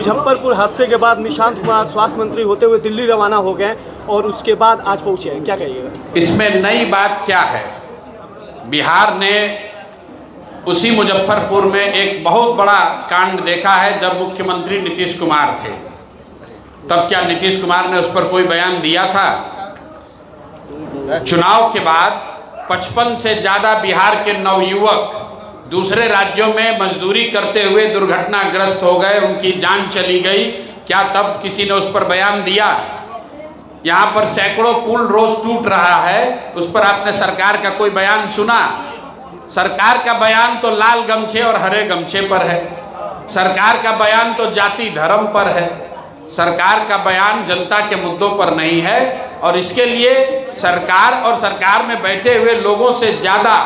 मुजफ्फरपुर हादसे के बाद निशांत कुमार स्वास्थ्य मंत्री होते हुए दिल्ली रवाना हो गए और उसके बाद आज पहुंचे हैं, क्या कहिएगा? इसमें नई बात क्या है? बिहार ने उसी मुजफ्फरपुर में एक बहुत बड़ा कांड देखा है जब मुख्यमंत्री नीतीश कुमार थे। तब क्या नीतीश कुमार ने उस पर कोई बयान दिया था? चुनाव के बाद 55 से ज़्यादा बिहार के नवयुवक दूसरे राज्यों में मजदूरी करते हुए दुर्घटनाग्रस्त हो गए, उनकी जान चली गई। क्या तब किसी ने उस पर बयान दिया? यहाँ पर सैकड़ों पुल रोज टूट रहा है, उस पर आपने सरकार का कोई बयान सुना? सरकार का बयान तो लाल गमछे और हरे गमछे पर है। सरकार का बयान तो जाति धर्म पर है। सरकार का बयान जनता के मुद्दों पर नहीं है। और इसके लिए सरकार और सरकार में बैठे हुए लोगों से ज़्यादा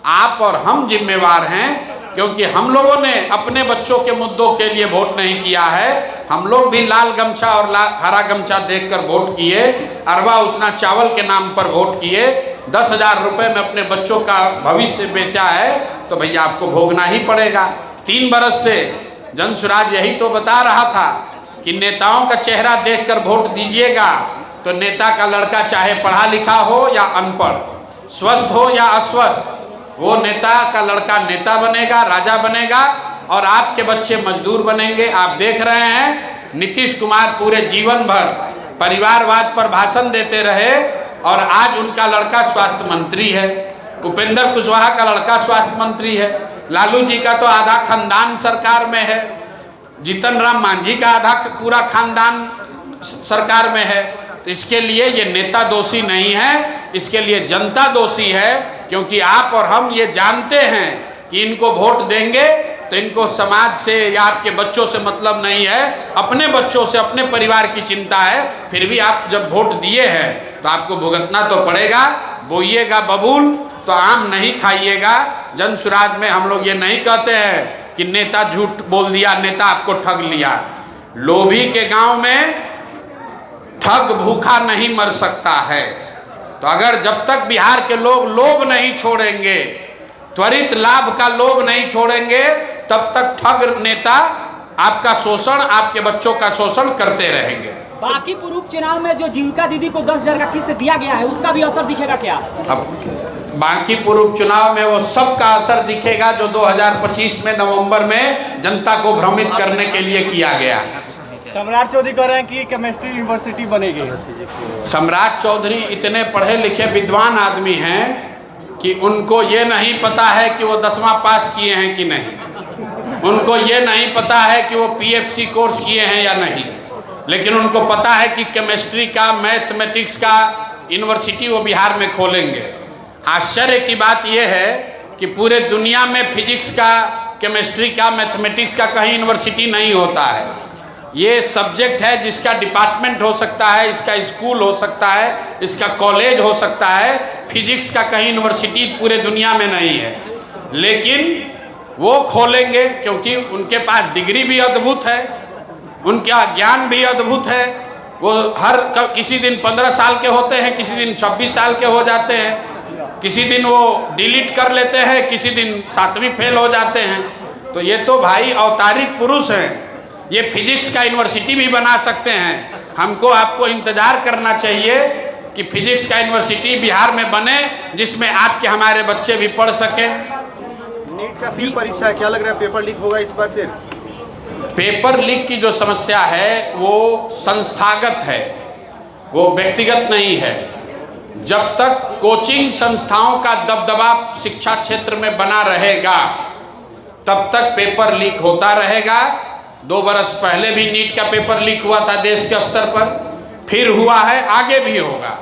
आप और हम जिम्मेवार हैं, क्योंकि हम लोगों ने अपने बच्चों के मुद्दों के लिए वोट नहीं किया है। हम लोग भी लाल गमछा और हरा गमछा देखकर वोट किए, अरवा उसना चावल के नाम पर वोट किए, 10,000 रुपये में अपने बच्चों का भविष्य बेचा है, तो भैया आपको भोगना ही पड़ेगा। 3 बरस से जनसुराज यही तो बता रहा था कि नेताओं का चेहरा देखकर वोट दीजिएगा, तो नेता का लड़का चाहे पढ़ा लिखा हो या अनपढ़, स्वस्थ हो या अस्वस्थ, वो नेता का लड़का नेता बनेगा, राजा बनेगा, और आपके बच्चे मजदूर बनेंगे। आप देख रहे हैं नीतीश कुमार पूरे जीवन भर परिवारवाद पर भाषण देते रहे और आज उनका लड़का स्वास्थ्य मंत्री है। उपेंद्र कुशवाहा का लड़का स्वास्थ्य मंत्री है। लालू जी का तो आधा खानदान सरकार में है। जीतन राम मांझी का आधा पूरा खानदान सरकार में है। इसके लिए ये नेता दोषी नहीं है, इसके लिए जनता दोषी है, क्योंकि आप और हम ये जानते हैं कि इनको वोट देंगे तो इनको समाज से या आपके बच्चों से मतलब नहीं है, अपने बच्चों से, अपने परिवार की चिंता है। फिर भी आप जब वोट दिए हैं तो आपको भुगतना तो पड़ेगा। बोइएगा बबूल तो आम नहीं खाइएगा। जनसुराज में हम लोग ये नहीं कहते हैं कि नेता झूठ बोल दिया, नेता आपको ठग लिया। लोभी के गांव में ठग भूखा नहीं मर सकता है। तो अगर जब तक बिहार के लोग लोभ नहीं छोड़ेंगे, त्वरित लाभ का लोभ नहीं छोड़ेंगे, तब तक ठग नेता आपका शोषण, आपके बच्चों का शोषण करते रहेंगे। बांकीपुर उपचुनाव में जो जीविका दीदी को 10,000 का किस्त दिया गया है, उसका भी असर दिखेगा क्या? अब बांकीपुर उपचुनाव में वो सबका असर दिखेगा जो 2025 में नवंबर में जनता को भ्रमित करने के लिए किया गया। सम्राट चौधरी कह रहे हैं कि केमिस्ट्री यूनिवर्सिटी बनेगी। सम्राट चौधरी इतने पढ़े लिखे विद्वान आदमी हैं कि उनको ये नहीं पता है कि वो 10वां पास किए हैं कि नहीं। उनको ये नहीं पता है कि वो PFC कोर्स किए हैं या नहीं, लेकिन उनको पता है कि केमिस्ट्री का, मैथमेटिक्स का यूनिवर्सिटी वो बिहार में खोलेंगे। आश्चर्य की बात यह है कि पूरे दुनिया में फिजिक्स का, केमिस्ट्री का, मैथमेटिक्स का कहीं यूनिवर्सिटी नहीं होता है। ये सब्जेक्ट है जिसका डिपार्टमेंट हो सकता है, इसका स्कूल हो सकता है, इसका कॉलेज हो सकता है। फिजिक्स का कहीं यूनिवर्सिटी पूरे दुनिया में नहीं है, लेकिन वो खोलेंगे क्योंकि उनके पास डिग्री भी अद्भुत है, उनका ज्ञान भी अद्भुत है। वो किसी दिन 15 साल के होते हैं, किसी दिन 26 साल के हो जाते हैं, किसी दिन वो डिलीट कर लेते हैं, किसी दिन 7वीं फेल हो जाते हैं। तो ये तो भाई अवतारिक पुरुष हैं। ये फिजिक्स का यूनिवर्सिटी भी बना सकते हैं। हमको आपको इंतजार करना चाहिए कि फिजिक्स का यूनिवर्सिटी बिहार में बने, जिसमें आपके हमारे बच्चे भी पढ़ सकें। नीट का फिर परीक्षा क्या लग रहा है, पेपर लीक होगा इस बार? फिर पेपर लीक की जो समस्या है वो संस्थागत है, वो व्यक्तिगत नहीं है। जब तक कोचिंग संस्थाओं का दबदबा शिक्षा क्षेत्र में बना रहेगा, तब तक पेपर लीक होता रहेगा। 2 बरस पहले भी नीट का पेपर लीक हुआ था देश के स्तर पर, फिर हुआ है, आगे भी होगा।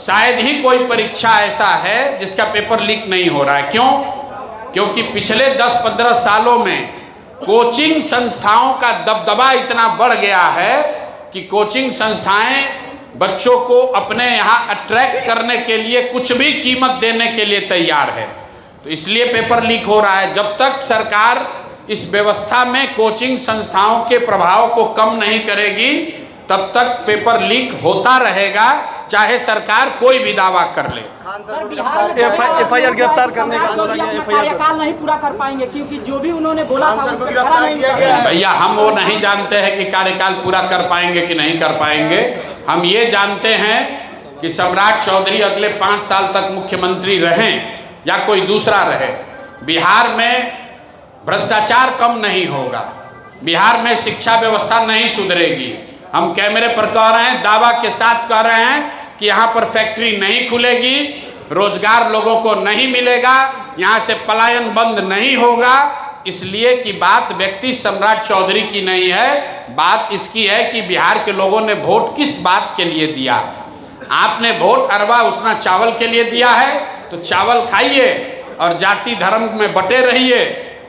शायद ही कोई परीक्षा ऐसा है जिसका पेपर लीक नहीं हो रहा है। क्यों? क्योंकि पिछले 10-15 सालों में कोचिंग संस्थाओं का दबदबा इतना बढ़ गया है कि कोचिंग संस्थाएं बच्चों को अपने यहाँ अट्रैक्ट करने के लिए कुछ भी कीमत देने के लिए तैयार है। तो इसलिए पेपर लीक हो रहा है। जब तक सरकार इस व्यवस्था में कोचिंग संस्थाओं के प्रभाव को कम नहीं करेगी, तब तक पेपर लीक होता रहेगा। चाहे सरकार कोई भी दावा कर ले। खान सर सर को बिहार गिरफ्तार में FIR गिरफ्तार करने का सम्राट चौधरी अपना कार्यकाल नहीं पूरा कर पाएंगे, क्योंकि जो भी उन्होंने बोला था खान सर उस को पर गिरफ्तार खरा नहीं किया उतरा। गया है। भैया हम वो नहीं जानते हैं कि कार्यकाल पूरा कर पाएंगे कि नहीं कर पाएंगे। हम ये जानते हैं कि सम्राट चौधरी अगले 5 साल तक मुख्यमंत्री रहें या कोई दूसरा रहे, बिहार में भ्रष्टाचार कम नहीं होगा, बिहार में शिक्षा व्यवस्था नहीं सुधरेगी। हम कैमरे पर कह रहे हैं, दावा के साथ कह रहे हैं कि यहाँ पर फैक्ट्री नहीं खुलेगी, रोजगार लोगों को नहीं मिलेगा, यहाँ से पलायन बंद नहीं होगा। इसलिए कि बात व्यक्ति सम्राट चौधरी की नहीं है, बात इसकी है कि बिहार के लोगों ने वोट किस बात के लिए दिया। आपने वोट अरवा उसना चावल के लिए दिया है तो चावल खाइए और जाति धर्म में बटे रहिए।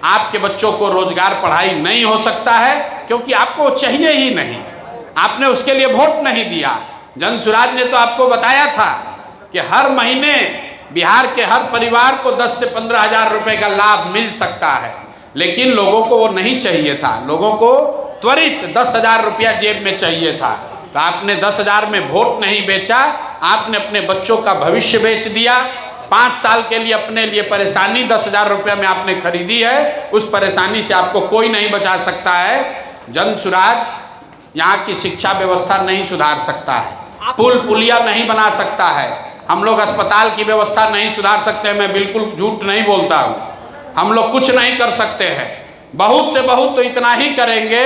आपके बच्चों को रोजगार पढ़ाई नहीं हो सकता है क्योंकि आपको चाहिए ही नहीं, आपने उसके लिए वोट नहीं दिया। जनसुराज ने तो आपको बताया था कि हर महीने बिहार के हर परिवार को 10 से 15 हजार रुपए का लाभ मिल सकता है, लेकिन लोगों को वो नहीं चाहिए था। लोगों को त्वरित 10,000 रुपया जेब में चाहिए था। तो आपने 10,000 में वोट नहीं बेचा, आपने अपने बच्चों का भविष्य बेच दिया। 5 साल के लिए अपने लिए परेशानी 10,000 रुपया में आपने खरीदी है, उस परेशानी से आपको कोई नहीं बचा सकता है। जनसुराज यहाँ की शिक्षा व्यवस्था नहीं सुधार सकता है, पुल पुलिया नहीं बना सकता है, हम लोग अस्पताल की व्यवस्था नहीं सुधार सकते। मैं बिल्कुल झूठ नहीं बोलता हूँ, हम लोग कुछ नहीं कर सकते हैं। बहुत से बहुत तो इतना ही करेंगे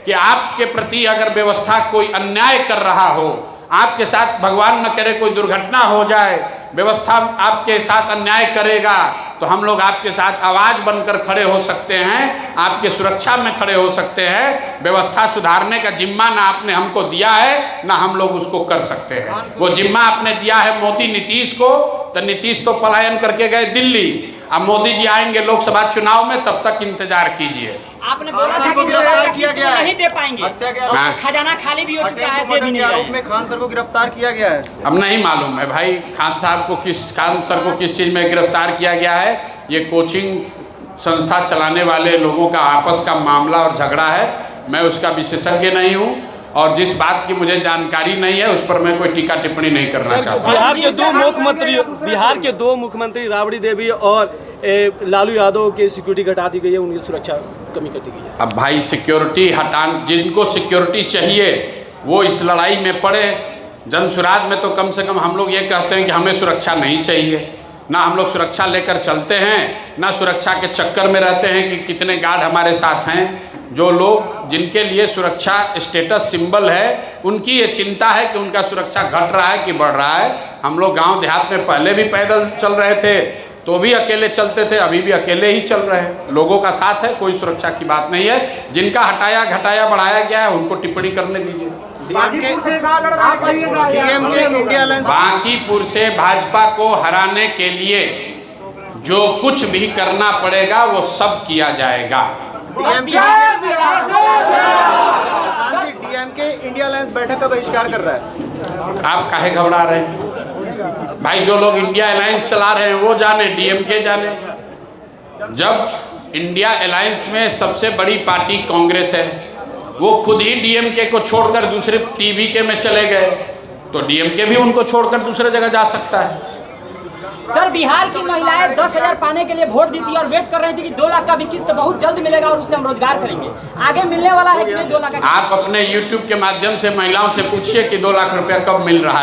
कि आपके प्रति अगर व्यवस्था कोई अन्याय कर रहा हो, आपके साथ भगवान न करे कोई दुर्घटना हो जाए, व्यवस्था आपके साथ अन्याय करेगा तो हम लोग आपके साथ आवाज बनकर खड़े हो सकते हैं, आपके सुरक्षा में खड़े हो सकते हैं। व्यवस्था सुधारने का जिम्मा ना आपने हमको दिया है ना हम लोग उसको कर सकते हैं। वो जिम्मा आपने दिया है मोदी नीतीश को, तो नीतीश तो पलायन करके गए दिल्ली। अब मोदी जी आएंगे लोकसभा चुनाव में, तब तक इंतजार कीजिए। आपने बोला था कि गिरफ्तार किया गया है, नहीं दे पाएंगे, हत्या के और आरोप- खजाना खाली भी हो चुका है, दे भी मर्डर के नहीं आरोप रहे। में खान सर को गिरफ्तार किया गया है। अब नहीं मालूम है भाई खान सर को किस चीज़ में गिरफ्तार किया गया है। ये कोचिंग संस्था चलाने वाले लोगों का आपस का मामला और झगड़ा है, मैं उसका विशेषज्ञ नहीं हूँ और जिस बात की मुझे जानकारी नहीं है उस पर मैं कोई टीका टिप्पणी नहीं करना चाहता। बिहार के दो मुख्यमंत्री राबड़ी देवी और लालू यादव की सिक्योरिटी घटा दी गई है, उनकी सुरक्षा कमी कर दी गई है। अब भाई सिक्योरिटी जिनको सिक्योरिटी चाहिए वो इस लड़ाई में पड़े। जनसुराज में तो कम से कम हम लोग ये कहते हैं कि हमें सुरक्षा नहीं चाहिए, ना हम लोग सुरक्षा लेकर चलते हैं, ना सुरक्षा के चक्कर में रहते हैं कि कितने गार्ड हमारे साथ हैं। जो लोग जिनके लिए सुरक्षा स्टेटस सिंबल है, उनकी ये चिंता है कि उनका सुरक्षा घट रहा है कि बढ़ रहा है। हम लोग गांव देहात में पहले भी पैदल चल रहे थे तो भी अकेले चलते थे, अभी भी अकेले ही चल रहे हैं। लोगों का साथ है, कोई सुरक्षा की बात नहीं है। जिनका हटाया घटाया बढ़ाया गया है उनको टिप्पणी करने दीजिए। बांकीपुर से भाजपा को हराने के लिए जो कुछ भी करना पड़ेगा वो सब किया जाएगा। डीएमके इंडिया अलायंस बैठक का बहिष्कार कर रहा है। आप काहे घबरा रहे हैं भाई? जो लोग इंडिया अलायंस चला रहे हैं वो जाने, डीएमके जाने। जब इंडिया अलायंस में सबसे बड़ी पार्टी कांग्रेस है, वो खुद ही डीएमके को छोड़कर दूसरे टीवीके में चले गए, तो डीएमके भी उनको छोड़कर दूसरे जगह जा सकता है। सर बिहार की महिलाएं 10,000 पाने के लिए वोट दी थी और वेट कर रही थी कि 2 लाख का भी किस्त बहुत जल्द मिलेगा और उससे हम रोजगार करेंगे। आगे मिलने वाला है कि नहीं 2 लाख का? आप अपने YouTube के माध्यम से महिलाओं से पूछिए कि 2 लाख रुपया कब मिल रहा